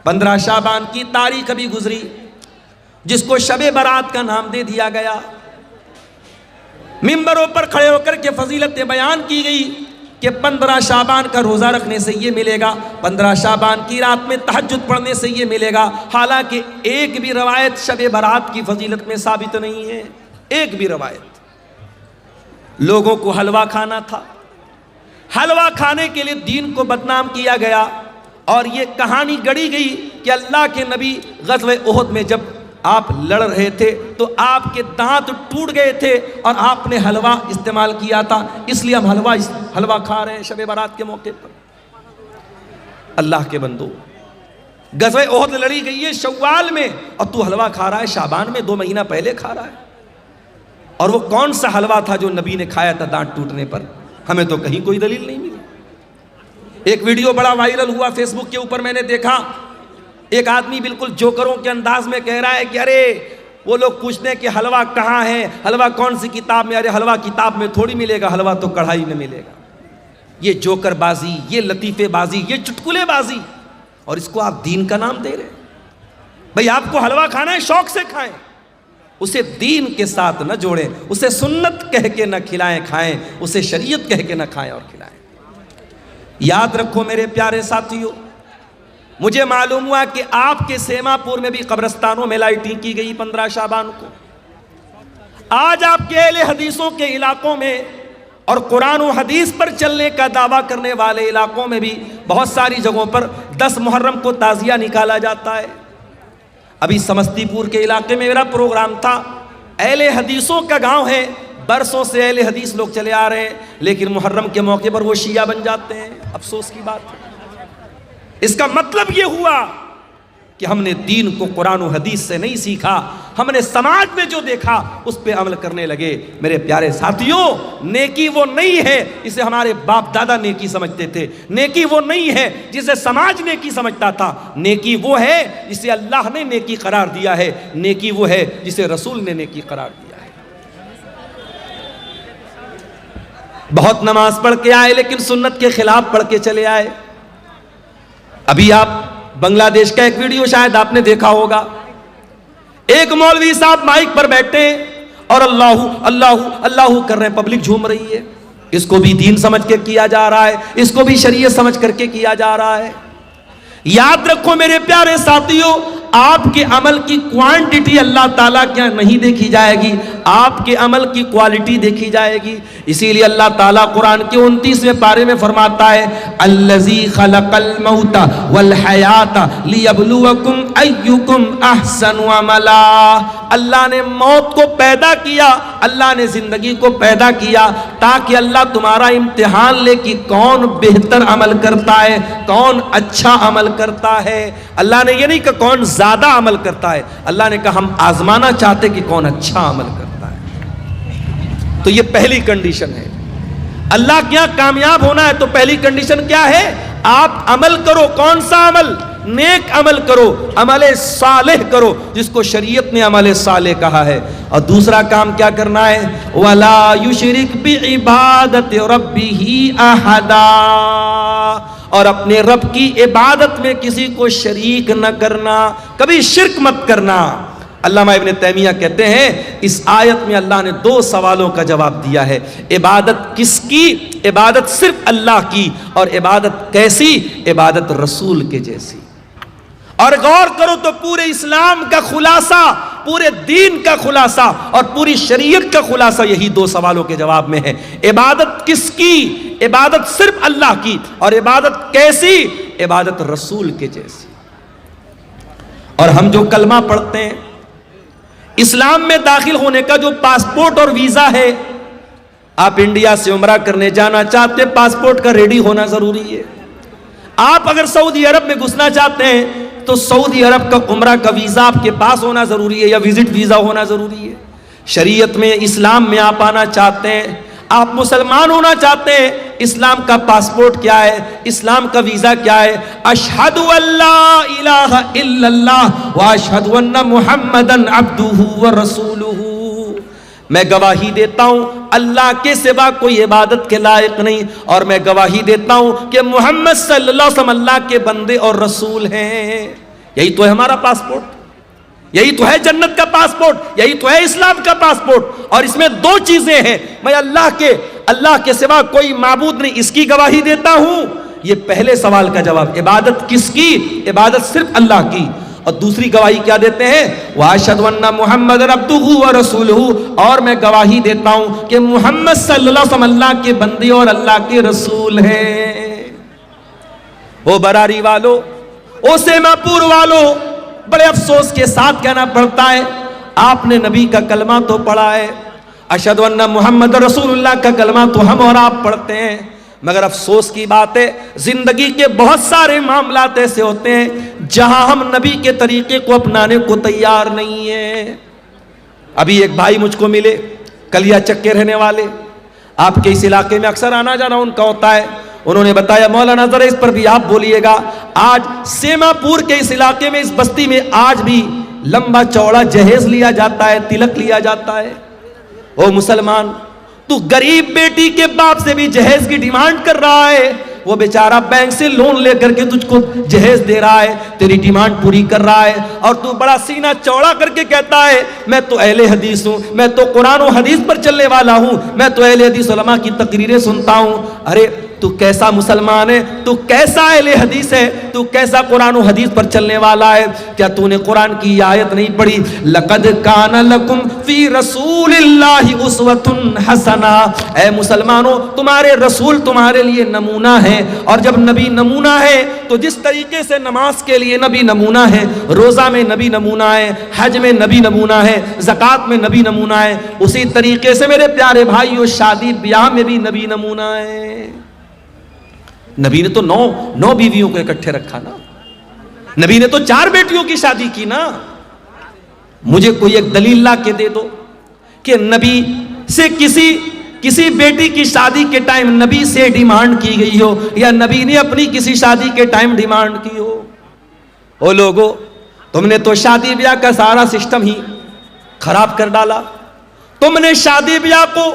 15 شعبان کی تاریخ ابھی گزری جس کو شب برات کا نام دے دیا گیا. ممبروں پر کھڑے ہو کر کے فضیلتیں بیان کی گئی کہ 15 شعبان کا روزہ رکھنے سے یہ ملے گا، 15 شعبان کی رات میں تہجد پڑھنے سے یہ ملے گا. حالانکہ ایک بھی روایت شب برات کی فضیلت میں ثابت نہیں ہے، ایک بھی روایت. لوگوں کو حلوہ کھانا تھا، حلوہ کھانے کے لیے دین کو بدنام کیا گیا، اور یہ کہانی گڑی گئی کہ اللہ کے نبی غزوہ احد میں جب آپ لڑ رہے تھے تو آپ کے دانت ٹوٹ گئے تھے اور آپ نے حلوہ استعمال کیا تھا، اس لیے ہم حلوہ کھا رہے ہیں شب برات کے موقع پر. اللہ کے بندو، غزوہ احد لڑی گئی ہے شوال میں اور تو حلوہ کھا رہا ہے شعبان میں، 2 مہینہ پہلے کھا رہا ہے. اور وہ کون سا حلوہ تھا جو نبی نے کھایا تھا دانت ٹوٹنے پر؟ ہمیں تو کہیں کوئی دلیل نہیں ملی. ایک ویڈیو بڑا وائرل ہوا فیس بک کے اوپر، میں نے دیکھا ایک آدمی بالکل جوکروں کے انداز میں کہہ رہا ہے کہ ارے وہ لوگ پوچھتے ہیں کہ حلوہ کہاں ہے، حلوہ کون سی کتاب میں؟ ارے حلوہ کتاب میں تھوڑی ملے گا، حلوہ تو کڑھائی میں ملے گا. یہ جوکر بازی، یہ لطیفے بازی، یہ چٹکلے بازی، اور اس کو آپ دین کا نام دے رہے ہیں. بھئی آپ کو حلوہ کھانا ہے شوق سے کھائیں، اسے دین کے ساتھ نہ جوڑیں، اسے سنت کہہ کے نہ کھلائیں کھائیں، اسے شریعت کہہ کے نہ کھائیں اور کھلائیں. یاد رکھو میرے پیارے ساتھیوں، مجھے معلوم ہوا کہ آپ کے سیما پور میں بھی قبرستانوں میں لائٹنگ کی گئی 15 شعبان کو. آج آپ کے اہل حدیثوں کے علاقوں میں اور قرآن و حدیث پر چلنے کا دعویٰ کرنے والے علاقوں میں بھی بہت ساری جگہوں پر 10 محرم کو تعزیہ نکالا جاتا ہے. ابھی سمستی پور کے علاقے میں میرا پروگرام تھا، اہل حدیثوں کا گاؤں ہے، برسوں سے اہل حدیث لوگ چلے آ رہے ہیں، لیکن محرم کے موقع پر وہ شیعہ بن جاتے ہیں. افسوس کی بات ہے. اس کا مطلب یہ ہوا کہ ہم نے دین کو قرآن و حدیث سے نہیں سیکھا، ہم نے سماج میں جو دیکھا اس پہ عمل کرنے لگے. میرے پیارے ساتھیوں، نیکی وہ نہیں ہے جسے ہمارے باپ دادا نیکی سمجھتے تھے، نیکی وہ نہیں ہے جسے سماج نیکی سمجھتا تھا. نیکی وہ ہے جسے اللہ نے نیکی قرار دیا ہے، نیکی وہ ہے جسے رسول نے نیکی قرار دیا ہے. بہت نماز پڑھ کے آئے لیکن سنت کے خلاف پڑھ کے چلے آئے. ابھی آپ بنگلہ دیش کا ایک ویڈیو شاید آپ نے دیکھا ہوگا، ایک مولوی صاحب مائک پر بیٹھے اور اللہ اللہ اللہ کر رہے ہیں، پبلک جھوم رہی ہے. اس کو بھی دین سمجھ کے کیا جا رہا ہے، اس کو بھی شریعت سمجھ کر کے کیا جا رہا ہے. یاد رکھو میرے پیارے ساتھیوں، آپ کے عمل کی کوانٹٹی اللہ تعالیٰ کیا نہیں دیکھی جائے گی، آپ کے عمل کی کوالٹی دیکھی جائے گی. اسی لیے اللہ تعالیٰ قرآن کے 29ویں پارے میں فرماتا ہے الذی خلق الموت والحیات لیبلوکم ایکم احسن عملا. اللہ نے موت کو پیدا کیا، اللہ نے زندگی کو پیدا کیا تاکہ اللہ تمہارا امتحان لے کہ کون بہتر عمل کرتا ہے، کون اچھا عمل کرتا ہے. اللہ نے یہ نہیں کہ کون زیادہ عمل کرتا ہے، اللہ نے کہا ہم آزمانا چاہتے کہ کون اچھا عمل کرتا ہے. تو یہ پہلی کنڈیشن ہے. اللہ کے یہاں کامیاب ہونا ہے تو پہلی کنڈیشن کیا ہے؟ آپ عمل کرو. کون سا عمل؟ نیک عمل کرو، عمل صالح کرو جس کو شریعت نے عمل صالح کہا ہے. اور دوسرا کام کیا کرنا ہے؟ وَلَا يُشْرِكْ بِعِبَادَةِ رَبِّهِ أَحَدًا، اور اپنے رب کی عبادت میں کسی کو شریک نہ کرنا، کبھی شرک مت کرنا. علامہ ابن تیمیہ کہتے ہیں اس آیت میں اللہ نے 2 سوالوں کا جواب دیا ہے. عبادت کس کی؟ عبادت صرف اللہ کی. اور عبادت کیسی؟ عبادت رسول کے جیسی. اور غور کرو تو پورے اسلام کا خلاصہ، پورے دین کا خلاصہ اور پوری شریعت کا خلاصہ یہی 2 سوالوں کے جواب میں ہے. عبادت کس کی؟ عبادت صرف اللہ کی. اور عبادت کیسی؟ عبادت رسول کے جیسی. اور ہم جو کلمہ پڑھتے ہیں، اسلام میں داخل ہونے کا جو پاسپورٹ اور ویزا ہے، آپ انڈیا سے عمرہ کرنے جانا چاہتے، پاسپورٹ کا ریڈی ہونا ضروری ہے. آپ اگر سعودی عرب میں گھسنا چاہتے ہیں تو سعودی عرب کا عمرہ کا ویزا آپ کے پاس ہونا ضروری ہے یا وزٹ ویزا ہونا ضروری ہے. شریعت میں، اسلام میں آپ آنا چاہتے ہیں، آپ مسلمان ہونا چاہتے ہیں، اسلام کا پاسپورٹ کیا ہے؟ اسلام کا ویزا کیا ہے؟ اشہد ان لا الہ الا اللہ واشہد ان محمدًا عبدہ ورسولہ. میں گواہی دیتا ہوں اللہ کے سوا کوئی عبادت کے لائق نہیں، اور میں گواہی دیتا ہوں کہ محمد صلی اللہ علیہ وسلم اللہ کے بندے اور رسول ہیں. یہی تو ہے ہمارا پاسپورٹ، یہی تو ہے جنت کا پاسپورٹ، یہی تو ہے اسلام کا پاسپورٹ۔ اور اس میں دو چیزیں ہیں، میں اللہ کے سوا کوئی معبود نہیں، اس کی گواہی دیتا ہوں۔ یہ پہلے سوال کا جواب، عبادت کس کی؟ عبادت صرف اللہ کی۔ اور دوسری گواہی کیا دیتے ہیں؟ وَأَشْهَدُ أَنَّ مُحَمَّدًا عَبْدُهُ وَرَسُولُهُ، اور میں گواہی دیتا ہوں کہ محمد صلی اللہ علیہ وسلم اللہ کے بندے اور اللہ کے رسول ہیں۔ او براری والو، او سیما پور والو، بڑے افسوس کے ساتھ کہنا پڑتا ہے، آپ نے نبی کا کلمہ تو پڑھا ہے، اشہدو ان محمد رسول اللہ کا کلمہ تو ہم اور آپ پڑھتے ہیں، مگر افسوس کی بات ہے زندگی کے بہت سارے معاملات ایسے ہوتے ہیں جہاں ہم نبی کے طریقے کو اپنانے کو تیار نہیں ہیں۔ ابھی ایک بھائی مجھ کو ملے، کلیا چک کے رہنے والے، آپ کے اس علاقے میں اکثر آنا جانا ان کا ہوتا ہے۔ انہوں نے بتایا مولانا ذرا اس پر بھی آپ بولیے گا، آج سیما پور کے اس علاقے میں، اس بستی میں آج بھی لمبا چوڑا جہیز لیا جاتا ہے، تلک لیا جاتا ہے۔ او مسلمان، تو غریب بیٹی کے باپ سے بھی جہیز کی ڈیمانڈ کر رہا ہے، وہ بیچارہ بینک سے لون لے کر کے تجھ کو جہیز دے رہا ہے، تیری ڈیمانڈ پوری کر رہا ہے، اور تو بڑا سینہ چوڑا کر کے کہتا ہے میں تو اہل حدیث ہوں، میں تو قرآن و حدیث پر چلنے والا ہوں، میں تو اہل حدیث علماء کی تقریریں سنتا ہوں۔ ارے تو کیسا مسلمان ہے؟ تو کیسا اہل حدیث ہے؟ تو کیسا قرآن و حدیث پر چلنے والا ہے؟ کیا تو نے قرآن کی آیت نہیں پڑھی؟ لَقَدْ كَانَ لَكُمْ فِي رَسُولِ اللَّهِ أُسْوَةٌ حَسَنَةٌ، اے مسلمانوں تمہارے رسول تمہارے لیے نمونہ ہے، اور جب نبی نمونہ ہے تو جس طریقے سے نماز کے لیے نبی نمونہ ہے، روزہ میں نبی نمونہ ہے، حج میں نبی نمونہ ہے، زکوٰۃ میں نبی نمونہ ہے، اسی طریقے سے میرے پیارے بھائیو شادی بیاہ میں بھی نبی نمونہ ہے۔ نبی نے تو نو بیویوں کو اکٹھے رکھا نا، نبی نے تو 4 بیٹیوں کی شادی کی نا۔ مجھے کوئی ایک دلیل لا کے دے دو کہ نبی سے کسی بیٹی کی شادی کے ٹائم نبی سے ڈیمانڈ کی گئی ہو، یا نبی نے اپنی کسی شادی کے ٹائم ڈیمانڈ کی ہو۔ او لوگو، تم نے تو شادی بیاہ کا سارا سسٹم ہی خراب کر ڈالا۔ تم نے شادی بیاہ کو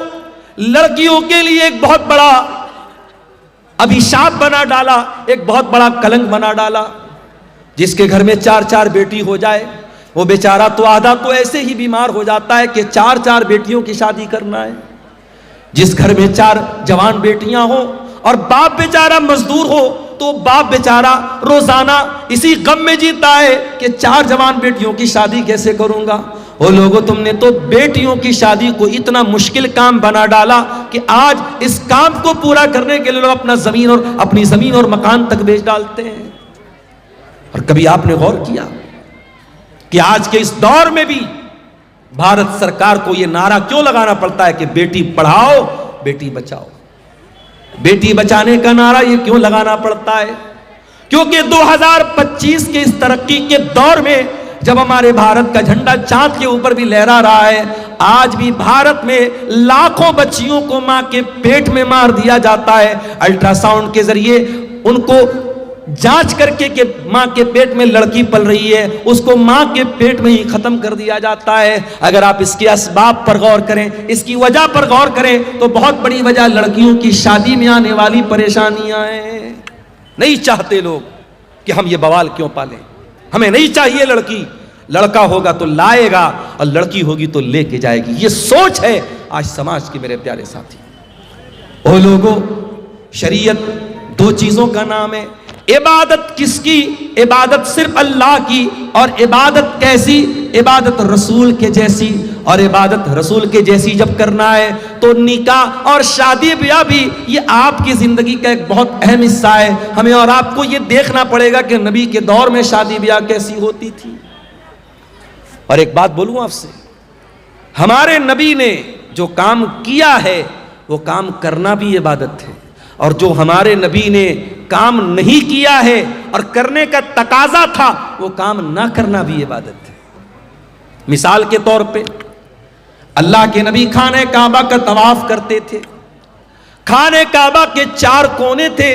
لڑکیوں کے لیے ایک بہت بڑا ابھیشاپ بنا ڈالا، ایک بہت بڑا کلنک بنا ڈالا۔ جس کے گھر میں 4 بیٹی ہو جائے وہ بیچارہ تو آدھا تو ایسے ہی بیمار ہو جاتا ہے کہ 4 بیٹیوں کی شادی کرنا ہے۔ جس گھر میں 4 جوان بیٹیاں ہوں اور باپ بیچارہ مزدور ہو تو باپ بیچارہ روزانہ اسی غم میں جیتا ہے کہ 4 جوان بیٹیوں کی شادی کیسے کروں گا۔ وہ لوگوں، تم نے تو بیٹیوں کی شادی کو اتنا مشکل کام بنا ڈالا کہ آج اس کام کو پورا کرنے کے لیے لوگ اپنی زمین اور مکان تک بیچ ڈالتے ہیں۔ اور کبھی آپ نے غور کیا کہ آج کے اس دور میں بھی بھارت سرکار کو یہ نعرہ کیوں لگانا پڑتا ہے کہ بیٹی پڑھاؤ بیٹی بچاؤ؟ بیٹی بچانے کا نعرہ یہ کیوں لگانا پڑتا ہے؟ کیونکہ 2025 کے اس ترقی کے دور میں جب ہمارے بھارت کا جھنڈا چاند کے اوپر بھی لہرا رہا ہے، آج بھی بھارت میں لاکھوں بچیوں کو ماں کے پیٹ میں مار دیا جاتا ہے۔ الٹرا ساؤنڈ کے ذریعے ان کو جانچ کر کے کہ ماں کے پیٹ میں لڑکی پل رہی ہے، اس کو ماں کے پیٹ میں ہی ختم کر دیا جاتا ہے۔ اگر آپ اس کے اسباب پر غور کریں، اس کی وجہ پر غور کریں تو بہت بڑی وجہ لڑکیوں کی شادی میں آنے والی پریشانیاں ہیں۔ نہیں چاہتے لوگ کہ ہم یہ بوال کیوں پالیں، ہمیں نہیں چاہیے لڑکی، لڑکا ہوگا تو لائے گا اور لڑکی ہوگی تو لے کے جائے گی۔ یہ سوچ ہے آج سماج کی میرے پیارے ساتھی۔ او لوگوں، شریعت 2 چیزوں کا نام ہے۔ عبادت کس کی؟ عبادت صرف اللہ کی، اور عبادت کیسی؟ عبادت رسول کے جیسی، اور عبادت رسول کے جیسی جب کرنا ہے تو نکاح اور شادی بیاہ بھی یہ آپ کی زندگی کا ایک بہت اہم حصہ ہے۔ ہمیں اور آپ کو یہ دیکھنا پڑے گا کہ نبی کے دور میں شادی بیاہ کیسی ہوتی تھی۔ اور ایک بات بولوں آپ سے، ہمارے نبی نے جو کام کیا ہے وہ کام کرنا بھی عبادت ہے، اور جو ہمارے نبی نے کام نہیں کیا ہے اور کرنے کا تقاضا تھا وہ کام نہ کرنا بھی عبادت ہے۔ مثال کے طور پہ اللہ کے نبی خانہ کعبہ کا طواف کرتے تھے۔ خانہ کعبہ کے 4 کونے تھے،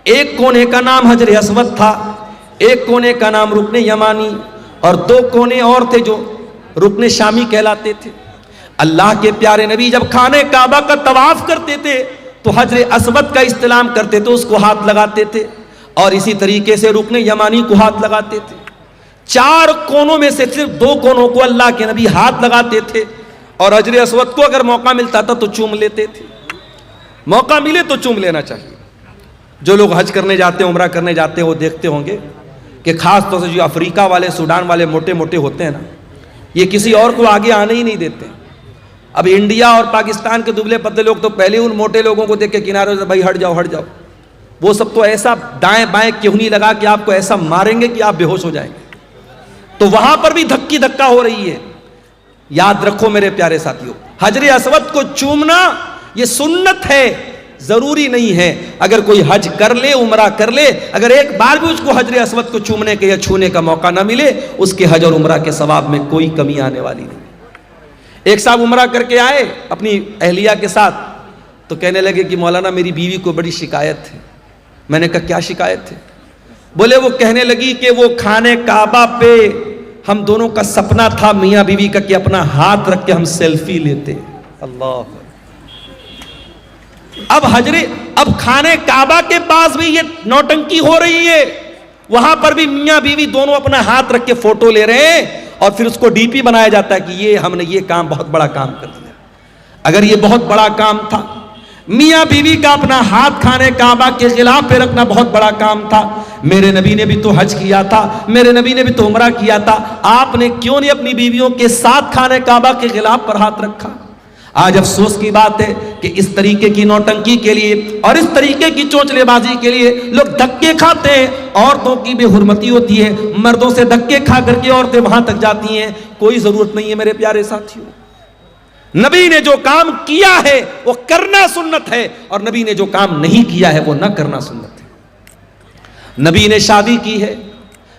ایک کونے کا نام حجر اسود تھا، ایک کونے کا نام رکن یمانی، اور 2 کونے اور تھے جو رکن شامی کہلاتے تھے۔ اللہ کے پیارے نبی جب خانہ کعبہ کا طواف کرتے تھے تو حجر اسود کا استلام کرتے تھے، اس کو ہاتھ لگاتے تھے، اور اسی طریقے سے رکن یمانی کو ہاتھ لگاتے تھے۔ 4 کونوں میں سے صرف 2 کونوں کو اللہ کے نبی ہاتھ لگاتے تھے اور حجر اسود کو اگر موقع ملتا تھا تو چوم لیتے تھے. موقع ملے تو چوم لینا چاہیے. جو لوگ حج کرنے جاتے ہیں، عمرہ کرنے جاتے ہیں، وہ دیکھتے ہوں گے کہ خاص طور سے جو افریقہ والے، سوڈان والے موٹے موٹے ہوتے ہیں نا، یہ کسی اور کو آگے آنے ہی نہیں دیتے. اب انڈیا اور پاکستان کے دبلے پتلے لوگ تو پہلے ان موٹے لوگوں کو دیکھ کے کنارے سے بھائی ہٹ جاؤ ہٹ جاؤ. وہ سب تو ایسا دائیں بائیں کہنی لگا کہ آپ کو ایسا ماریں گے کہ آپ بے ہوش ہو جائیں گے. تو وہاں پر بھی دھکی دھکا ہو رہی ہے. یاد رکھو میرے پیارے ساتھیوں، حجر اسود کو چومنا یہ سنت ہے، ضروری نہیں ہے. اگر کوئی حج کر لے، عمرہ کر لے، اگر ایک بار بھی اس کو حجر اسود کو چومنے کے یا چھونے کا موقع نہ ملے، اس کے حج اور عمرہ کے ثواب میں کوئی کمی آنے والی نہیں. ایک صاحب عمرہ کر کے آئے اپنی اہلیہ کے ساتھ، تو کہنے لگے کہ مولانا میری بیوی کو بڑی شکایت ہے. میں نے کہا کیا شکایت ہے؟ بولے وہ کہنے لگی کہ وہ خانے کعبہ پہ ہم دونوں کا سپنا تھا میاں بیوی کا کہ اپنا ہاتھ رکھ کے ہم سیلفی لیتے. اللہ، اب خانے کعبہ کے پاس بھی یہ نوٹنکی ہو رہی ہے. وہاں پر بھی میاں بیوی دونوں اپنا ہاتھ رکھ کے فوٹو لے رہے ہیں اور پھر اس کو ڈی پی بنایا جاتا ہے کہ یہ ہم نے یہ کام، بہت بڑا کام کر دیا. اگر یہ بہت بڑا کام تھا، میاں بیوی کا اپنا ہاتھ خانے کعبہ کے خلاف پہ رکھنا بہت بڑا کام تھا. میرے نبی نے بھی تو حج کیا تھا، میرے نبی نے بھی تو عمرہ کیا تھا. آپ نے کیوں نہیں اپنی بیویوں کے ساتھ خانے کعبہ کے خلاف پر ہاتھ رکھا؟ آج افسوس کی بات ہے کہ اس طریقے کی نوٹنکی کے لیے اور اس طریقے کی چونچلے بازی کے لیے لوگ دھکے کھاتے ہیں. عورتوں کی بے حرمتی ہوتی ہے، مردوں سے دھکے کھا کر کے عورتیں وہاں تک جاتی ہیں. کوئی ضرورت نہیں ہے میرے پیارے ساتھیوں. نبی نے جو کام کیا ہے وہ کرنا سنت ہے، اور نبی نے جو کام نہیں کیا ہے وہ نہ کرنا سنت ہے. نبی نے شادی کی ہے،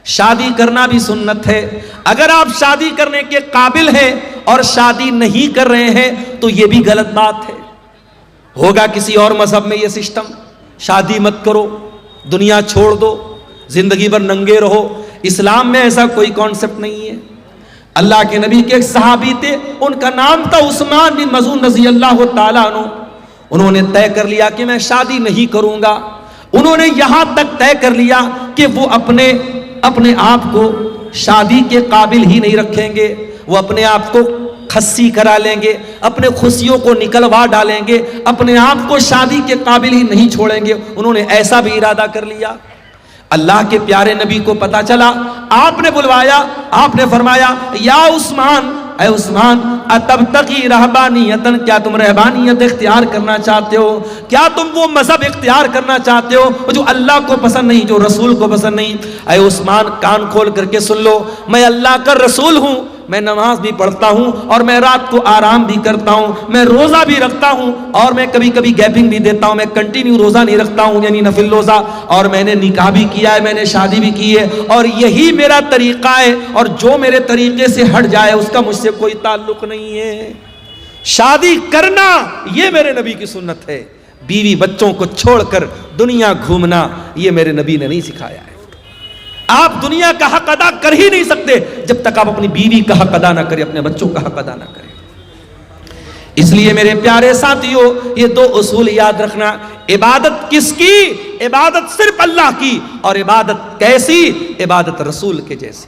شادی کرنا بھی سنت ہے. اگر آپ شادی کرنے کے قابل ہیں اور شادی نہیں کر رہے ہیں تو یہ بھی غلط بات ہے. ہوگا کسی اور مذہب میں یہ سسٹم، شادی مت کرو، دنیا چھوڑ دو، زندگی بھر ننگے رہو. اسلام میں ایسا کوئی کانسیپٹ نہیں ہے. اللہ کے نبی کے ایک صحابی تھے، ان کا نام تھا عثمان بن مظعون رضی اللہ تعالیٰ عنہ. انہوں نے طے کر لیا کہ میں شادی نہیں کروں گا. انہوں نے یہاں تک طے کر لیا کہ وہ اپنے آپ کو شادی کے قابل ہی نہیں رکھیں گے. وہ اپنے آپ کو خصی کرا لیں گے، اپنے خوشیوں کو نکلوا ڈالیں گے، اپنے آپ کو شادی کے قابل ہی نہیں چھوڑیں گے. انہوں نے ایسا بھی ارادہ کر لیا. اللہ کے پیارے نبی کو پتا چلا، آپ نے بلوایا، آپ نے فرمایا یا عثمان، اے عثمان، اتبتغی رہبانیتن، کیا تم رہبانیت اختیار کرنا چاہتے ہو؟ کیا تم وہ مذہب اختیار کرنا چاہتے ہو جو اللہ کو پسند نہیں، جو رسول کو پسند نہیں؟ اے عثمان، کان کھول کر کے سن لو، میں اللہ کا رسول ہوں، میں نماز بھی پڑھتا ہوں اور میں رات کو آرام بھی کرتا ہوں، میں روزہ بھی رکھتا ہوں اور میں کبھی کبھی گیپنگ بھی دیتا ہوں. میں کنٹینیو روزہ نہیں رکھتا ہوں، یعنی نفل روزہ. اور میں نے نکاح بھی کیا ہے، میں نے شادی بھی کی ہے، اور یہی میرا طریقہ ہے، اور جو میرے طریقے سے ہٹ جائے اس کا مجھ سے کوئی تعلق نہیں ہے. شادی کرنا یہ میرے نبی کی سنت ہے. بیوی بچوں کو چھوڑ کر دنیا گھومنا یہ میرے نبی نے نہیں سکھایا ہے. آپ دنیا کا حق ادا کر ہی نہیں سکتے جب تک آپ اپنی بیوی کا حق ادا نہ کریں، اپنے بچوں کا حق ادا نہ کریں. اس لیے میرے پیارے ساتھیوں، یہ 2 اصول یاد رکھنا. عبادت کس کی؟ عبادت صرف اللہ کی. اور عبادت کیسی؟ عبادت رسول کے جیسی.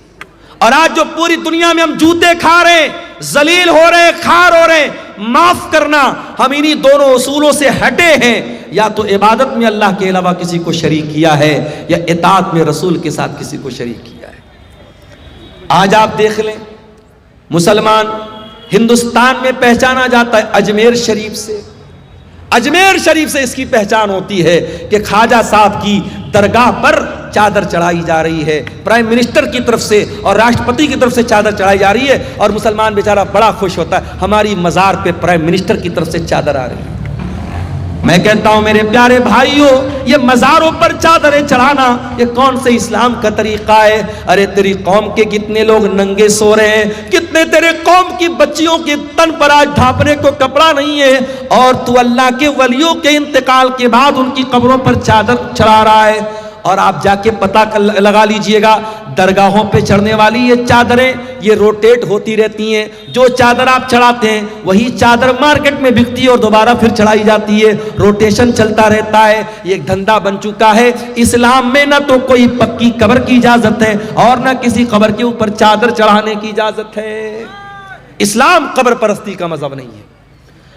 اور آج جو پوری دنیا میں ہم جوتے کھا رہے ہیں، ذلیل ہو رہے ہیں، خار ہو رہے ہیں، معاف کرنا ہم انہی دونوں اصولوں سے ہٹے ہیں. یا تو عبادت میں اللہ کے علاوہ کسی کو شریک کیا ہے، یا اطاعت میں رسول کے ساتھ کسی کو شریک کیا ہے. آج آپ دیکھ لیں، مسلمان ہندوستان میں پہچانا جاتا ہے اجمیر شریف سے. اجمیر شریف سے اس کی پہچان ہوتی ہے کہ خواجہ صاحب کی درگاہ پر چادر چڑھائی جا رہی ہے، پرائم منسٹر کی طرف سے اور راشٹرپتی کی طرف سے چادر چڑھائی جا رہی ہے، اور مسلمان بیچارہ بڑا خوش ہوتا ہے ہماری مزار پہ پرائم منسٹر کی طرف سے چادر آ رہی ہے. میں کہتا ہوں میرے پیارے بھائیوں، یہ مزاروں پر چادریں چڑھانا یہ کون سے اسلام کا طریقہ ہے؟ ارے تیری قوم کے کتنے لوگ ننگے سو رہے ہیں، کتنے تیرے قوم کی بچیوں کے تن پر آج ڈھانپنے کو کپڑا نہیں ہے، اور تو اللہ کے ولیوں کے انتقال کے بعد ان کی قبروں پر چادر چڑھا رہا ہے. اور آپ جا کے پتہ لگا لیجئے گا درگاہوں پہ چڑھنے والی یہ چادریں یہ روٹیٹ ہوتی رہتی ہیں، جو چادر آپ چڑھاتے ہیں وہی چادر مارکیٹ میں بکتی ہے اور دوبارہ پھر چڑھائی جاتی ہے، روٹیشن چلتا رہتا ہے، یہ ایک دھندا بن چکا ہے۔ اسلام میں نہ تو کوئی پکی قبر کی اجازت ہے اور نہ کسی قبر کے اوپر چادر چڑھانے کی اجازت ہے۔ اسلام قبر پرستی کا مذہب نہیں ہے۔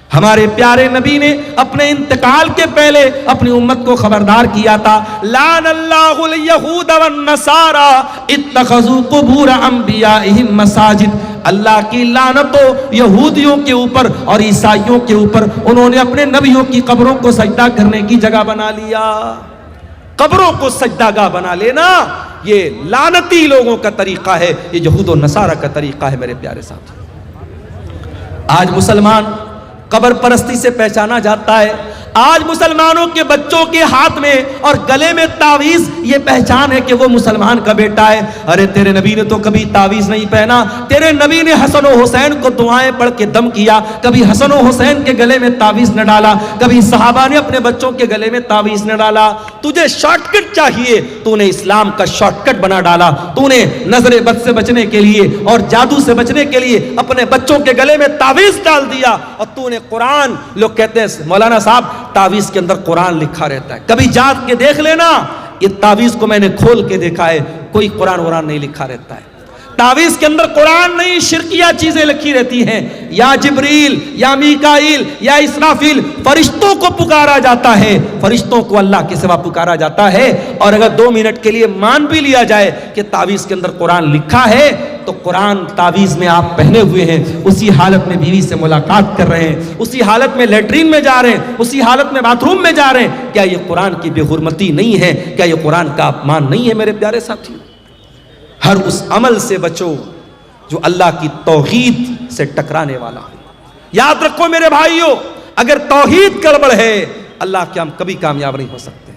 ہمارے پیارے نبی نے اپنے انتقال کے پہلے اپنی امت کو خبردار کیا تھا، لعن اللہ الیہود والنصارى اتخذوا قبور انبیائہم مساجد، اللہ کی لعنت ہو یہودیوں کے اوپر اور عیسائیوں کے اوپر، انہوں نے اپنے نبیوں کی قبروں کو سجدہ کرنے کی جگہ بنا لیا۔ قبروں کو سجدہ گاہ بنا لینا یہ لعنتی لوگوں کا طریقہ ہے، یہ یہود و نصارہ کا طریقہ ہے۔ میرے پیارے ساتھی، آج مسلمان قبر پرستی سے پہچانا جاتا ہے۔ آج مسلمانوں کے بچوں کے ہاتھ میں اور گلے میں تعویذ یہ پہچان ہے کہ وہ مسلمان کا بیٹا ہے۔ ارے تیرے نبی نے تو کبھی تعویذ نہیں پہنا، تیرے نبی نے حسن و حسین کو دعائیں پڑھ کے دم کیا، کبھی حسن و حسین کے گلے میں تعویذ نہ ڈالا، کبھی صحابہ نے اپنے بچوں کے گلے میں تعویذ نہ ڈالا۔ تجھے شارٹ کٹ چاہیے، تو نے اسلام کا شارٹ کٹ بنا ڈالا، تو نے نظر بد سے بچنے کے لیے اور جادو سے بچنے کے لیے اپنے بچوں کے گلے میں تعویذ ڈال دیا، اور تو نے قرآن، لوگ کہتے ہیں مولانا صاحب تعویذ کے اندر قرآن لکھا رہتا ہے، کبھی جات کے دیکھ لینا، یہ تعویذ کو میں نے کھول کے دیکھا ہے، کوئی قرآن نہیں لکھا رہتا ہے۔ تعویذ کے اندر قرآن نہیں، شرکیہ چیزیں لکھی رہتی ہیں۔ یا جبریل یا میکائیل یا اسرافیل، فرشتوں کو پکارا جاتا ہے، فرشتوں کو اللہ کے سوا پکارا جاتا ہے۔ اور اگر 2 منٹ کے لیے مان بھی لیا جائے کہ تعویذ کے اندر قرآن لکھا ہے، تو قرآن تعویذ میں آپ پہنے ہوئے ہیں، اسی حالت میں بیوی سے ملاقات کر رہے ہیں، اسی حالت میں لیٹرین میں جا رہے ہیں، اسی حالت میں باتھ روم میں جا رہے ہیں، کیا یہ قرآن کی بے حرمتی نہیں ہے؟ کیا یہ قرآن کا اپمان نہیں ہے؟ میرے پیارے ساتھی، ہر اس عمل سے بچو جو اللہ کی توحید سے ٹکرانے والا ہو۔ یاد رکھو میرے بھائیوں، اگر توحید گڑبڑ ہے اللہ کے ہم کبھی کامیاب نہیں ہو سکتے۔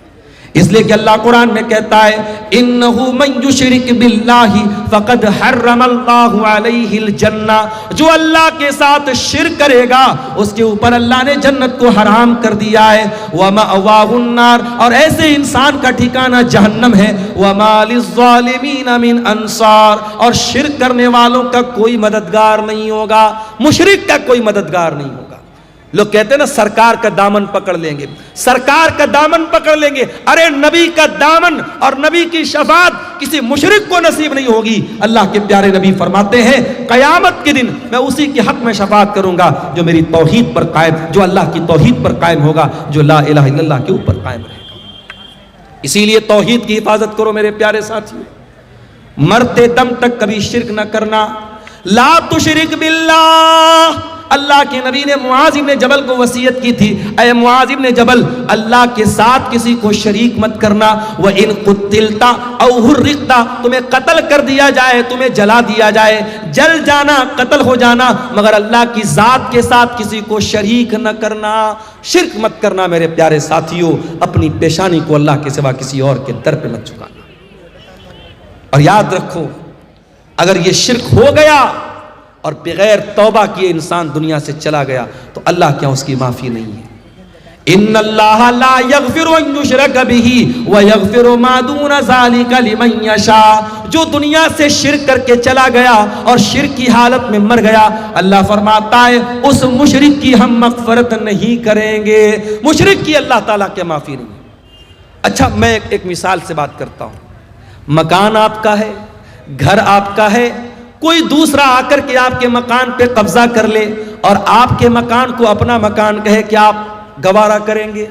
اس لیے کہ اللہ قرآن میں کہتا ہے انہو من یشرک باللہ فقد حرم اللہ علیہ الجنہ، جو اللہ کے ساتھ شرک کرے گا اس کے اوپر اللہ نے جنت کو حرام کر دیا ہے۔ ومأواہ النار، اور ایسے انسان کا ٹھکانہ جہنم ہے۔ وما للظالمین من انصار، اور شرک کرنے والوں کا کوئی مددگار نہیں ہوگا، مشرک کا کوئی مددگار نہیں ہوگا۔ لوگ کہتے ہیں نا سرکار کا دامن پکڑ لیں گے، سرکار کا دامن پکڑ لیں گے، ارے نبی کا دامن اور نبی کی شفاعت کسی مشرک کو نصیب نہیں ہوگی۔ اللہ کے پیارے نبی فرماتے ہیں قیامت کے دن میں اسی کے حق میں شفاعت کروں گا جو میری توحید پر قائم، جو اللہ کی توحید پر قائم ہوگا، جو لا الہ الا اللہ کے اوپر قائم رہے گا۔ اسی لیے توحید کی حفاظت کرو میرے پیارے ساتھیو، مرتے دم تک کبھی شرک نہ کرنا۔ لا تشرک باللہ، اللہ کے نبی نے معاذ ابن جبل کو وصیت کی تھی، اے معاذ ابن جبل اللہ کے ساتھ کسی کو شریک مت کرنا۔ وَإِن قُتِلْتَ أَوْ حُرِّقْتَ، تمہیں قتل کر دیا جائے، تمہیں جلا دیا جائے، جل جانا، قتل ہو جانا، مگر اللہ کی ذات کے ساتھ کسی کو شریک نہ کرنا، شرک مت کرنا۔ میرے پیارے ساتھیوں، اپنی پیشانی کو اللہ کے سوا کسی اور کے در پہ مت جھکانا۔ اور یاد رکھو اگر یہ شرک ہو گیا اور بغیر توبہ کیے انسان دنیا سے چلا گیا تو اللہ کیا اس کی معافی نہیں ہے۔ ان اللہ لا یغفر ان یشرک بہ ویغفر ما دون ذلک لمن یشاء، جو دنیا سے شرک کر کے چلا گیا اور شرک کی حالت میں مر گیا، اللہ فرماتا ہے اس مشرک کی ہم مغفرت نہیں کریں گے، مشرک کی اللہ تعالیٰ کی معافی نہیں ہے۔ اچھا میں ایک مثال سے بات کرتا ہوں، مکان آپ کا ہے، گھر آپ کا ہے، کوئی دوسرا آ کر کے آپ کے مکان پہ قبضہ کر لے اور آپ کے مکان کو اپنا مکان کہے، کیا آپ گوارا کریں گے؟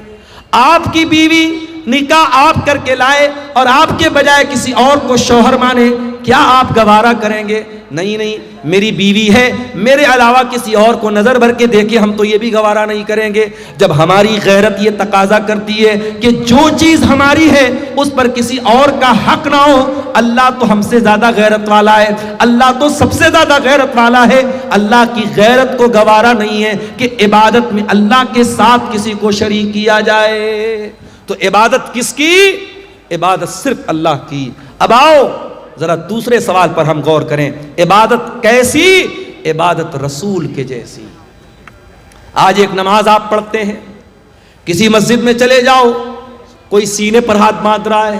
آپ کی بیوی نکاح آپ کر کے لائے اور آپ کے بجائے کسی اور کو شوہر مانے، کیا آپ گوارا کریں گے؟ نہیں نہیں، میری بیوی ہے، میرے علاوہ کسی اور کو نظر بھر کے دیکھے ہم تو یہ بھی گوارا نہیں کریں گے۔ جب ہماری غیرت یہ تقاضا کرتی ہے کہ جو چیز ہماری ہے اس پر کسی اور کا حق نہ ہو، اللہ تو ہم سے زیادہ غیرت والا ہے، اللہ تو سب سے زیادہ غیرت والا ہے، اللہ کی غیرت کو گوارا نہیں ہے کہ عبادت میں اللہ کے ساتھ کسی کو شریک کیا جائے۔ تو عبادت کس کی؟ عبادت صرف اللہ کی۔ اب آؤ ذرا دوسرے سوال پر ہم غور کریں، عبادت کیسی؟ عبادت رسول کے جیسی۔ آج ایک نماز آپ پڑھتے ہیں، کسی مسجد میں چلے جاؤ، کوئی سینے پر ہاتھ باندھ رہا ہے،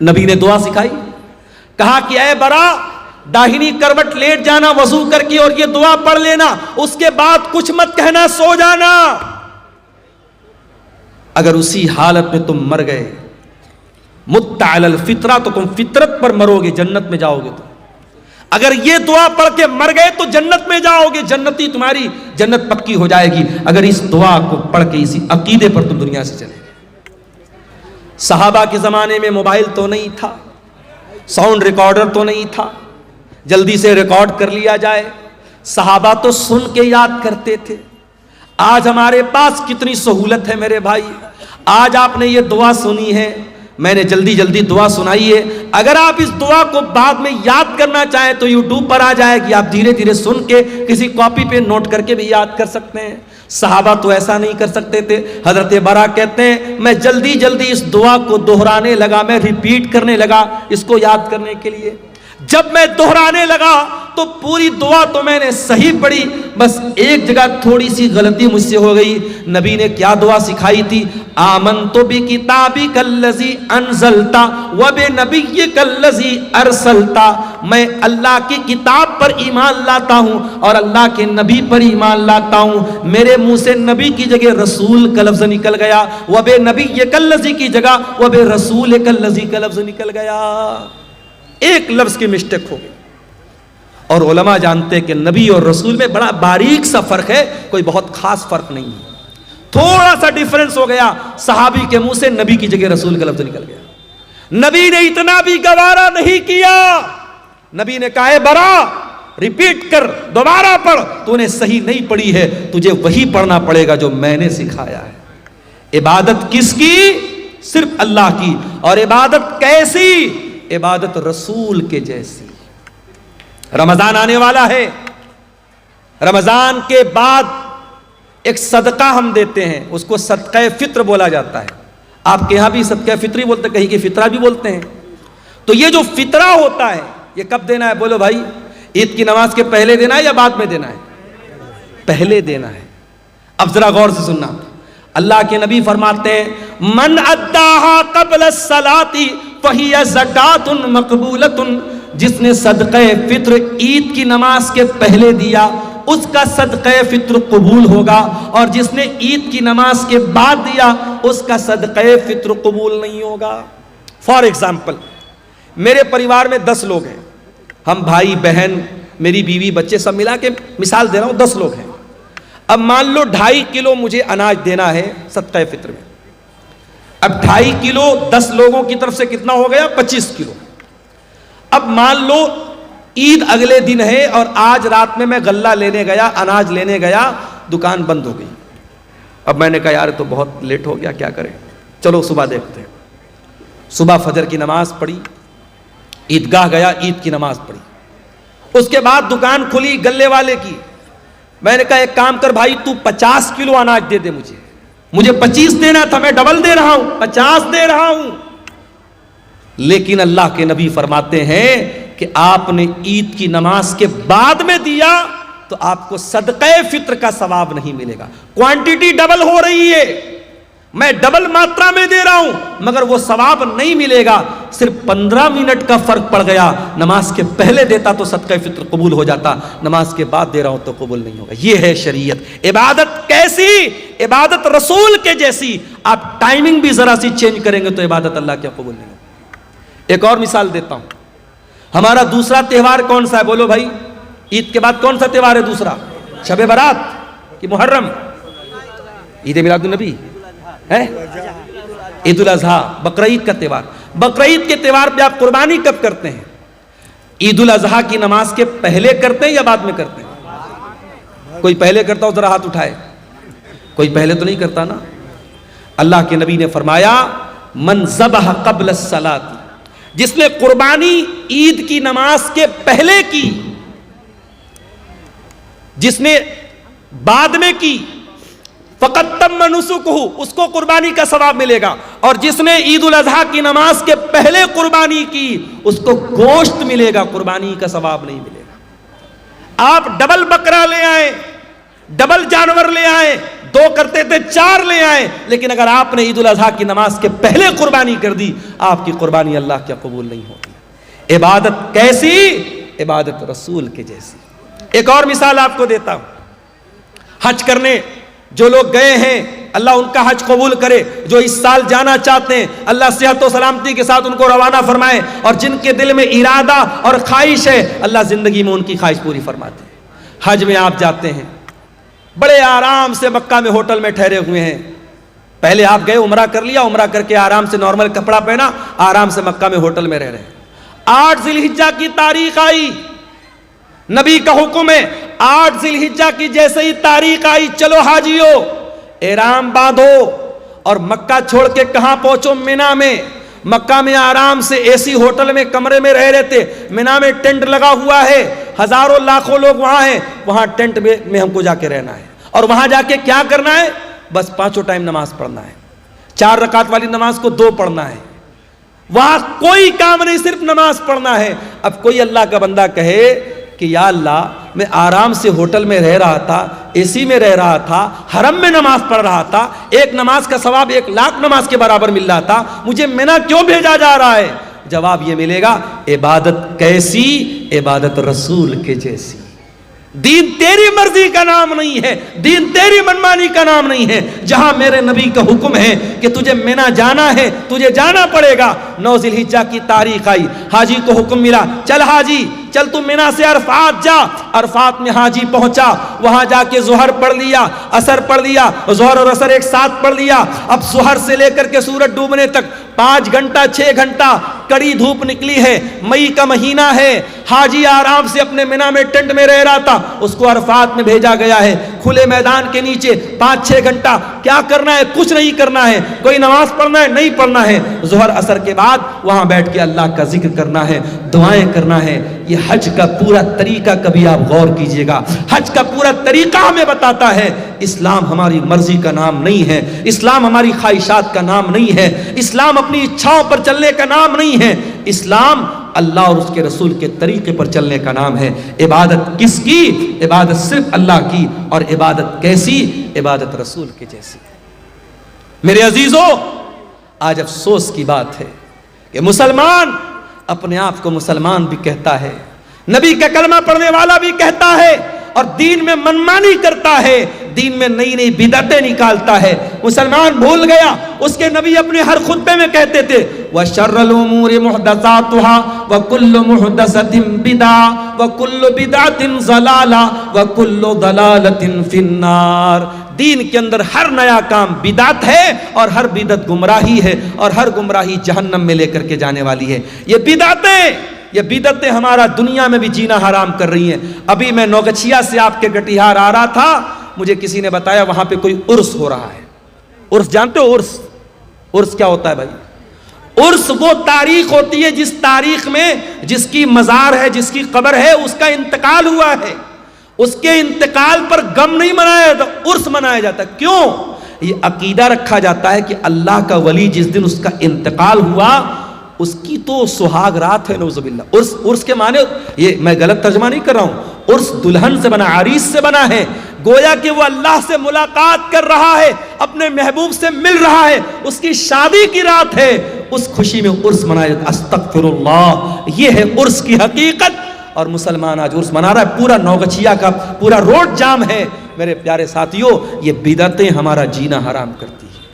نبی نے دعا سکھائی, کہا کہ اے برا داہنی کروٹ لیٹ جانا وضو کر کے اور یہ دعا پڑھ لینا, اس کے بعد کچھ مت کہنا, سو جانا. اگر اسی حالت میں تم مر گئے مت علی الفطرہ, تو تم فطرت پر مرو گے, جنت میں جاؤ گے. تو اگر یہ دعا پڑھ کے مر گئے تو جنت میں جاؤ گے, جنتی تمہاری جنت پکی ہو جائے گی, اگر اس دعا کو پڑھ کے اسی عقیدے پر تم دنیا سے چلے گئے. صحابہ کے زمانے میں موبائل تو نہیں تھا, ساؤنڈ ریکارڈر تو نہیں تھا, جلدی سے ریکارڈ کر لیا جائے. صحابہ تو سن کے یاد کرتے تھے. آج ہمارے پاس کتنی سہولت ہے میرے بھائی. آج آپ نے یہ دعا سنی ہے, میں نے جلدی جلدی دعا سنائی ہے, اگر آپ اس دعا کو بعد میں یاد کرنا چاہیں تو یوٹیوب پر آ جائے گی, آپ دھیرے دھیرے سن کے کسی کاپی پہ نوٹ کر کے بھی یاد کر سکتے ہیں. صحابہ تو ایسا نہیں کر سکتے تھے. حضرت برا کہتے ہیں میں جلدی جلدی اس دعا کو دہرانے لگا, میں ریپیٹ کرنے لگا اس کو یاد کرنے کے لیے. جب میں دہرانے لگا تو پوری دعا تو میں نے صحیح پڑھی, بس ایک جگہ تھوڑی سی غلطی مجھ سے ہو گئی. نبی نے کیا دعا سکھائی تھی؟ آمنت بکتابک الذی انزلتا وبنبیک الذی ارسلتا, میں اللہ کی کتاب پر ایمان لاتا ہوں اور اللہ کے نبی پر ایمان لاتا ہوں. میرے منہ سے نبی کی جگہ رسول کا لفظ نکل گیا, وبنبیک الذی کی جگہ وبرسولک الذی کا لفظ نکل گیا. ایک لفظ کی مسٹیک ہو گئی. اور علماء جانتے کہ نبی اور رسول میں بڑا باریک سا فرق ہے, کوئی بہت خاص فرق نہیں ہے, تھوڑا سا ڈیفرنس ہو گیا. صحابی کے منہ سے نبی کی جگہ رسول کا لفظ نکل گیا. نبی نے اتنا بھی گوارا نہیں کیا. نبی نے کہا ہے برا ریپیٹ کر, دوبارہ پڑھ, تو نے صحیح نہیں پڑھی ہے, تجھے وہی پڑھنا پڑے گا جو میں نے سکھایا ہے. عبادت کس کی؟ صرف اللہ کی. اور عبادت کیسی؟ عبادت رسول کے جیسی. رمضان آنے والا ہے, رمضان کے بعد ایک صدقہ ہم دیتے ہیں, اس کو صدقہ فطر بولا جاتا ہے. آپ کے یہاں بھی صدقہ فطری بولتے ہیں, کہیں کہ فطرہ بھی بولتے ہیں. تو یہ جو فطرہ ہوتا ہے یہ کب دینا ہے؟ بولو بھائی, عید کی نماز کے پہلے دینا ہے یا بعد میں دینا ہے؟ پہلے دینا ہے. اب ذرا غور سے سننا, اللہ کے نبی فرماتے ہیں من اداہا قبل الصلاۃ فہی زکات مقبولۃ, جس نے صدقہ فطر عید کی نماز کے پہلے دیا اس کا صدقہ فطر قبول ہوگا, اور جس نے عید کی نماز کے بعد دیا اس کا صدقہ فطر قبول نہیں ہوگا. فار ایگزامپل, میرے پریوار میں 10 لوگ ہیں, ہم بھائی بہن میری بیوی بچے سب ملا کے مثال دے رہا ہوں 10 لوگ ہیں. اب مان لو 2.5 کلو مجھے اناج دینا ہے صدقہ فطر میں. اب 2.5 کلو 10 لوگوں کی طرف سے کتنا ہو گیا؟ 25 کلو. اب مان لو عید اگلے دن ہے اور آج رات میں غلہ لینے گیا, اناج لینے گیا, دکان بند ہو گئی. اب میں نے کہا یار تو بہت لیٹ ہو گیا, کیا کریں, چلو صبح دیکھتے ہیں. صبح فجر کی نماز پڑھی, عیدگاہ گیا, عید کی نماز پڑھی. اس کے بعد دکان کھلی غلے والے کی. میں نے کہا ایک کام کر بھائی, تو 50 کلو اناج دے دے, مجھے 25 دینا تھا, میں ڈبل دے رہا ہوں, 50 دے رہا ہوں. لیکن اللہ کے نبی فرماتے ہیں کہ آپ نے عید کی نماز کے بعد میں دیا تو آپ کو صدقہ فطر کا ثواب نہیں ملے گا. کوانٹٹی ڈبل ہو رہی ہے, میں ڈبل ماترا میں دے رہا ہوں, مگر وہ ثواب نہیں ملے گا. صرف 15 منٹ کا فرق پڑ گیا. نماز کے پہلے دیتا تو صدقہ فطر قبول ہو جاتا, نماز کے بعد دے رہا ہوں تو قبول نہیں ہوگا. یہ ہے شریعت. عبادت کیسی؟ عبادت رسول کے جیسی. آپ ٹائمنگ بھی ذرا سی چینج کریں گے تو عبادت اللہ کیا قبول نہیں ہوگی. ایک اور مثال دیتا ہوں, ہمارا دوسرا تہوار کون سا ہے؟ بولو بھائی, عید کے بعد کون سا تہوار ہے دوسرا؟ شب برات کہ محرم؟ عید میلاد النبی ہے, عید الاضحیٰ, بقرعید کا تہوار. بقرعید کے تہوار پہ آپ قربانی کب کرتے ہیں؟ عید الاضحیٰ کی نماز کے پہلے کرتے ہیں یا بعد میں کرتے ہیں؟ کوئی پہلے کرتا ہو ذرا ہاتھ اٹھائے. کوئی پہلے تو نہیں کرتا نا. اللہ کے نبی نے فرمایا من ذبح قبل الصلاۃ, جس نے قربانی عید کی نماز کے پہلے کی, جس نے بعد میں کی, فقط تم نسکہ, اس کو قربانی کا ثواب ملے گا. اور جس نے عید الاضحیٰ کی نماز کے پہلے قربانی کی اس کو گوشت ملے گا, قربانی کا ثواب نہیں ملے گا. آپ ڈبل بکرا لے آئیں, ڈبل جانور لے آئے, 2 کرتے تھے 4 لے آئے, لیکن اگر آپ نے عید الاضحیٰ کی نماز کے پہلے قربانی کر دی, آپ کی قربانی اللہ کیا قبول نہیں ہوگی. عبادت کیسی؟ عبادت رسول کے جیسی. ایک اور مثال آپ کو دیتا ہوں. حج کرنے جو لوگ گئے ہیں, اللہ ان کا حج قبول کرے. جو اس سال جانا چاہتے ہیں, اللہ صحت و سلامتی کے ساتھ ان کو روانہ فرمائے. اور جن کے دل میں ارادہ اور خواہش ہے, اللہ زندگی میں ان کی خواہش پوری فرماتے ہیں. حج میں آپ جاتے ہیں, بڑے آرام سے مکہ میں ہوٹل میں ٹھہرے ہوئے ہیں. پہلے آپ گئے, عمرہ کر لیا, عمرہ کر کے آرام سے نارمل کپڑا پہنا, آرام سے مکہ میں ہوٹل میں رہ رہے ہیں. 8 ذی الحجہ کی تاریخ آئی, نبی کا حکم ہے 8 ذی الحجہ کی جیسے ہی تاریخ آئی, چلو حاجیو احرام باندھو اور مکہ چھوڑ کے کہاں پہنچو؟ مینا میں. مکہ میں آرام سے اے سی ہوٹل میں کمرے میں رہ رہے تھے. مینا میں ٹینٹ لگا ہوا ہے, ہزاروں لاکھوں لوگ وہاں ہیں. وہاں ٹینٹ میں ہم کو جا کے رہنا ہے, اور وہاں جا کے کیا کرنا ہے؟ بس 5 ٹائم نماز پڑھنا ہے. 4 رکعت والی نماز کو 2 پڑھنا ہے. وہاں کوئی کام نہیں, صرف نماز پڑھنا ہے. اب کوئی اللہ کا بندہ کہے کہ یا اللہ میں آرام سے ہوٹل میں رہ رہا تھا, اے سی میں رہ رہا تھا, حرم میں نماز پڑھ رہا تھا, ایک نماز کا ثواب 1,00,000 نماز کے برابر مل رہا تھا, مجھے مینا کیوں بھیجا جا رہا ہے؟ جواب یہ ملے گا, عبادت کیسی؟ عبادت رسول کے جیسی. دین تیری مرضی کا نام نہیں ہے, دین تیری منمانی کا نام نہیں ہے. جہاں میرے نبی کا حکم ہے کہ تجھے مینا جانا ہے, تجھے جانا پڑے گا. 9 ذی الحجہ کی تاریخ آئی, حاجی کو حکم ملا, چل حاجی چل تو مینا سے عرفات جا. عرفات میں حاجی پہنچا, وہاں جا کے ظہر پڑھ لیا, عصر پڑھ لیا, ظہر اور عصر ایک ساتھ پڑھ لیا. اب ظہر سے لے کر کے سورج ڈوبنے تک 5 گھنٹہ 6 گھنٹہ کڑی دھوپ نکلی ہے, مئی کا مہینہ ہے. حاجی آرام سے اپنے مینا میں ٹینٹ میں رہ رہا تھا, اس کو عرفات میں بھیجا گیا ہے, کھلے میدان کے نیچے 5-6 گھنٹہ. کیا کرنا ہے؟ کچھ نہیں کرنا ہے. کوئی نماز پڑھنا ہے؟ نہیں پڑھنا ہے. ظہر عصر کے بعد وہاں بیٹھ کے اللہ کا ذکر کرنا ہے, دعائیں کرنا ہے. یہ حج کا پورا طریقہ کبھی آپ غور کیجئے گا. حج کا پورا طریقہ ہمیں بتاتا ہے اسلام ہماری مرضی کا نام نہیں ہے, اسلام ہماری خواہشات کا نام نہیں ہے, اسلام اپنی اچھاؤں پر چلنے کا نام نہیں ہے. اسلام اللہ اور اس کے رسول کے طریقے پر چلنے کا نام ہے. عبادت کس کی؟ عبادت صرف اللہ کی. اور عبادت کیسی؟ عبادت رسول کے جیسی. میرے عزیزوں, آج افسوس کی بات ہے کہ مسلمان اپنے آپ کو مسلمان بھی کہتا ہے, نبی کا کلمہ پڑھنے والا بھی کہتا ہے, اور دین میں منمانی کرتا ہے, دین میں نئی نئی بدعتیں نکالتا ہے. مسلمان بھول گیا, اس کے نبی اپنے ہر خطبے میں کہتے تھے وَشَرَّ الْأُمُورِ مُحْدَثَاتُهَا وَكُلُّ مُحْدَثَةٍ بِدْعَةٌ وَكُلُّ بِدْعَةٍ ضَلَالَةٌ وَكُلُّ ضَلَالَةٍ فِي النَّارِ. دین کے اندر ہر نیا کام بدعت ہے, اور ہر بدعت گمراہی ہے, اور ہر گمراہی جہنم میں لے کر کے جانے والی ہے. یہ بدعتیں ہمارا دنیا میں بھی جینا حرام کر رہی ہیں. ابھی میں نوگچھیا سے آپ کے کٹیہار آ رہا تھا, مجھے کسی نے بتایا وہاں پہ کوئی عرس ہو رہا ہے. عرس جانتے ہو؟ عرس کیا ہوتا ہے بھائی؟ عرس وہ تاریخ ہوتی ہے جس تاریخ میں جس کی مزار ہے, جس کی قبر ہے, اس کا انتقال ہوا ہے. اس کے انتقال پر غم نہیں منایا جاتا, عرس منایا جاتا. کیوں؟ یہ عقیدہ رکھا جاتا ہے کہ اللہ کا ولی جس دن اس کا انتقال ہوا اس کی تو سہاگ رات ہے. نعوذ باللہ. عرس کے معنی, یہ میں غلط ترجمہ نہیں کر رہا ہوں, عرس دلہن سے بنا, عریس سے بنا ہے. گویا کہ وہ اللہ سے ملاقات کر رہا ہے, اپنے محبوب سے مل رہا ہے, اس کی شادی کی رات ہے, اس خوشی میں عرس منایا جاتا. استغفر اللہ, یہ ہے عرس کی حقیقت. اور مسلمان آج عرس منا رہا ہے, پورا نوگچھیا کا پورا روڈ جام ہے. میرے پیارے ساتھیوں, یہ بدعتیں ہمارا جینا حرام کرتی ہیں.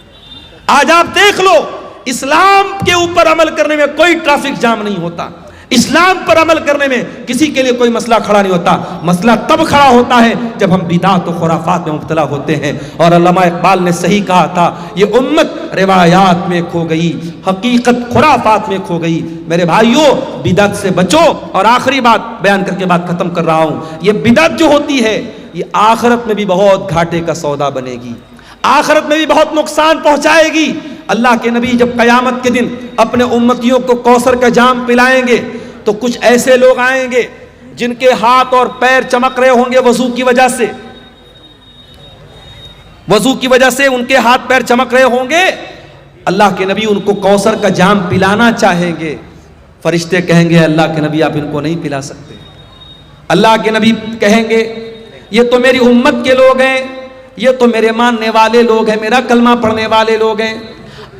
آج آپ دیکھ لو, اسلام کے اوپر عمل کرنے میں کوئی ٹریفک جام نہیں ہوتا, اسلام پر عمل کرنے میں کسی کے لیے کوئی مسئلہ کھڑا نہیں ہوتا. مسئلہ تب کھڑا ہوتا ہے جب ہم بدعت و خرافات میں مبتلا ہوتے ہیں. اور علامہ اقبال نے صحیح کہا تھا, یہ امت روایات میں کھو گئی, حقیقت خرافات میں کھو گئی. میرے بھائیوں, بدعت سے بچو. اور آخری بات بیان کر کے بات ختم کر رہا ہوں, یہ بدعت جو ہوتی ہے یہ آخرت میں بھی بہت گھاٹے کا سودا بنے گی, آخرت میں بھی بہت نقصان پہنچائے گی. اللہ کے نبی جب قیامت کے دن اپنے امتیوں کو کوثر کا جام پلائیں گے تو کچھ ایسے لوگ آئیں گے جن کے ہاتھ اور پیر چمک رہے ہوں گے وضو کی وجہ سے, وضو کی وجہ سے ان کے ہاتھ پیر چمک رہے ہوں گے. اللہ کے نبی ان کو کوثر کا جام پلانا چاہیں گے. فرشتے کہیں گے اللہ کے نبی آپ ان کو نہیں پلا سکتے. اللہ کے نبی کہیں گے یہ تو میری امت کے لوگ ہیں، یہ تو میرے ماننے والے لوگ ہیں، میرا کلمہ پڑھنے والے لوگ ہیں۔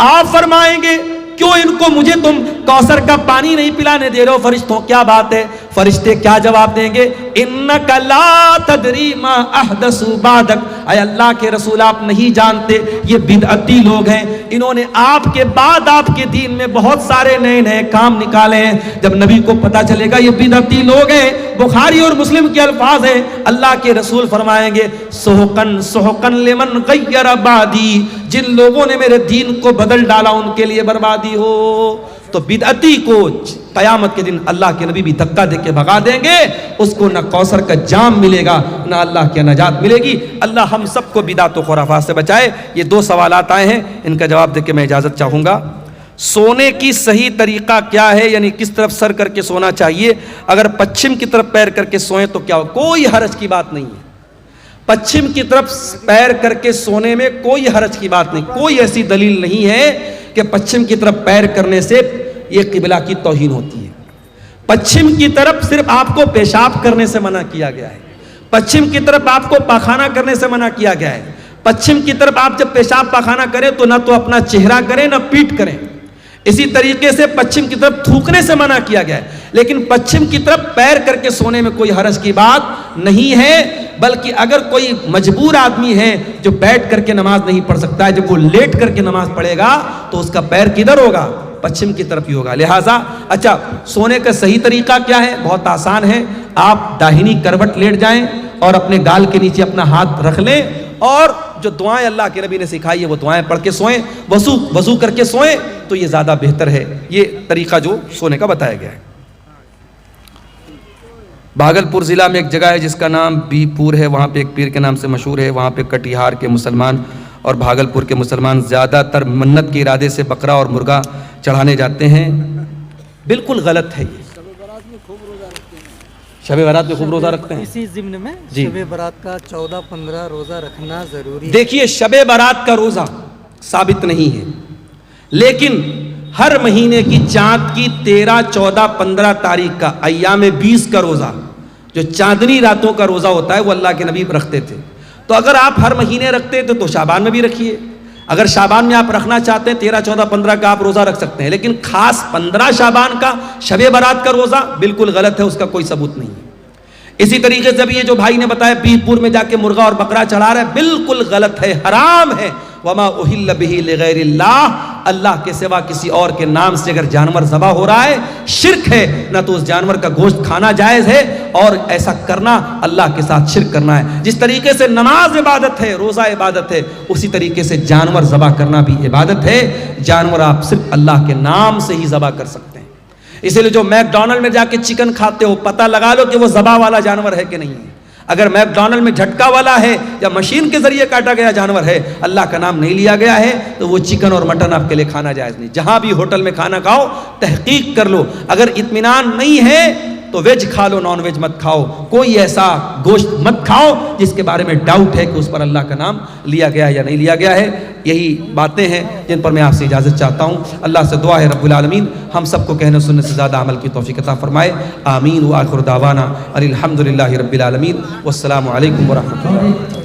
آپ فرمائیں گے کیوں ان کو مجھے تم کوثر کا پانی نہیں پلانے دے رہے ہو فرشتوں؟ کیا بات ہے؟ فرشتے کیا جواب دیں گے؟ انک لا تدری ما احدثوا بعدک، اے اللہ کے رسول آپ نہیں جانتے یہ بدعتی لوگ ہیں، انہوں نے آپ کے بعد آپ کے دین میں بہت سارے نئے نئے کام نکالے ہیں۔ جب نبی کو پتا چلے گا یہ بدعتی لوگ ہیں، بخاری اور مسلم کے الفاظ ہیں، اللہ کے رسول فرمائیں گے سحقن سحقن لمن غیر بعدی، جن لوگوں نے میرے دین کو بدل ڈالا ان کے لیے بربادی ہو۔ تو بدعتی کو قیامت کے دن اللہ کے نبی بھی دھکا دے کے بھگا دیں گے، اس کو نہ کوثر کا جام ملے گا نہ اللہ کی نجات ملے گی۔ اللہ ہم سب کو بدعت و خرافات سے بچائے۔ یہ 2 سوالات آئے ہیں، ان کا جواب دے کے میں اجازت چاہوں گا۔ سونے کی صحیح طریقہ کیا ہے، یعنی کس طرف سر کر کے سونا چاہیے؟ اگر پچھم کی طرف پیر کر کے سوئیں تو کیا ہو؟ کوئی حرج کی بات نہیں ہے، پچھم کی طرف پیر کر کے سونے میں کوئی حرج کی بات نہیں، کوئی ایسی دلیل نہیں ہے کہ پچھم کی طرف پیر کرنے سے یہ قبلہ کی توہین ہوتی ہے۔ پچھم کی طرف صرف آپ کو پیشاب کرنے سے منع کیا گیا ہے، پچھم کی طرف آپ کو پاخانہ کرنے سے منع کیا گیا ہے۔ پچھم کی طرف آپ جب پیشاب پاخانہ کریں تو نہ تو اپنا چہرہ کریں نہ پیٹ کریں، اسی طریقے سے پچھم کی طرف تھوکنے سے منع کیا گیا ہے، لیکن پچھم کی طرف پیر کر کے سونے میں کوئی حرج کی بات نہیں ہے۔ بلکہ اگر کوئی مجبور آدمی ہے جو بیٹھ کر کے نماز نہیں پڑھ سکتا ہے، جب وہ لیٹ کر کے نماز پڑھے گا تو اس کا پیر کدھر ہوگا؟ پچھم کی طرف ہی ہوگا۔ لہٰذا اچھا سونے کا صحیح طریقہ کیا ہے؟ بہت آسان ہے، آپ داہنی کروٹ لیٹ جائیں اور اپنے گال کے نیچے اپنا ہاتھ رکھ لیں اور جو دعائیں اللہ کے نبی نے سکھائی ہے وہ دعائیں پڑھ کے سوئیں، وضو کر کے سوئیں تو یہ زیادہ بہتر ہے۔ یہ طریقہ جو سونے کا بتایا گیا ہے۔ بھاگلپور ضلع میں ایک جگہ ہے جس کا نام بی پور ہے، وہاں پہ ایک پیر کے نام سے مشہور ہے، وہاں پہ کٹیہار کے مسلمان اور بھاگلپور کے مسلمان زیادہ تر منت کے ارادے سے بکرا اور مرغا چڑھانے جاتے ہیں۔ بالکل غلط ہے یہ۔ شب برات میں خوب روزہ رکھتے ہیں، اسی ضمن میں جی شب برات کا 14-15 روزہ رکھنا ضروری ہے۔ دیکھیے شب برات کا روزہ ثابت نہیں ہے، لیکن ہر مہینے کی چاند کی 13، 14، 15 تاریخ کا ایام 20 کا روزہ جو چاندنی راتوں کا روزہ ہوتا ہے وہ اللہ کے نبی رکھتے تھے۔ تو اگر آپ ہر مہینے رکھتے تھے تو شعبان میں بھی رکھیے، اگر شعبان میں آپ رکھنا چاہتے ہیں 13، 14، 15 کا آپ روزہ رکھ سکتے ہیں، لیکن خاص 15 شعبان کا شب برات کا روزہ بالکل غلط ہے، اس کا کوئی ثبوت نہیں ہے۔ اسی طریقے سے بھی یہ جو بھائی نے بتایا بی پور میں جا کے مرغا اور بکرا چڑھا رہا ہے، بالکل غلط ہے، حرام ہے۔ وما اہل بہ لغیر اللہ، اللہ کے سوا کسی اور کے نام سے اگر جانور ذبح ہو رہا ہے شرک ہے، نہ تو اس جانور کا گوشت کھانا جائز ہے، اور ایسا کرنا اللہ کے ساتھ شرک کرنا ہے۔ جس طریقے سے نماز عبادت ہے، روزہ عبادت ہے، اسی طریقے سے جانور ذبح کرنا بھی عبادت ہے۔ جانور آپ صرف اللہ کے نام سے ہی ذبح کر سکتے ہیں۔ اسی لیے جو میک ڈونلڈ میں جا کے چکن کھاتے ہو پتہ لگا لو کہ وہ ذبح والا جانور ہے کہ نہیں ہے۔ اگر میک ڈونلڈ میں جھٹکا والا ہے یا مشین کے ذریعے کاٹا گیا جانور ہے، اللہ کا نام نہیں لیا گیا ہے، تو وہ چکن اور مٹن آپ کے لیے کھانا جائز نہیں۔ جہاں بھی ہوٹل میں کھانا کھاؤ تحقیق کر لو، اگر اطمینان نہیں ہے تو ویج کھا لو، نان ویج مت کھاؤ، کوئی ایسا گوشت مت کھاؤ جس کے بارے میں ڈاؤٹ ہے کہ اس پر اللہ کا نام لیا گیا ہے یا نہیں لیا گیا ہے۔ یہی باتیں ہیں جن پر میں آپ سے اجازت چاہتا ہوں۔ اللہ سے دعا ہے رب العالمین ہم سب کو کہنے سننے سے زیادہ عمل کی توفیق عطا فرمائے۔ آمین۔ وآخر دعوانا الحمدللہ رب العالمین، والسلام علیکم ورحمۃ اللہ۔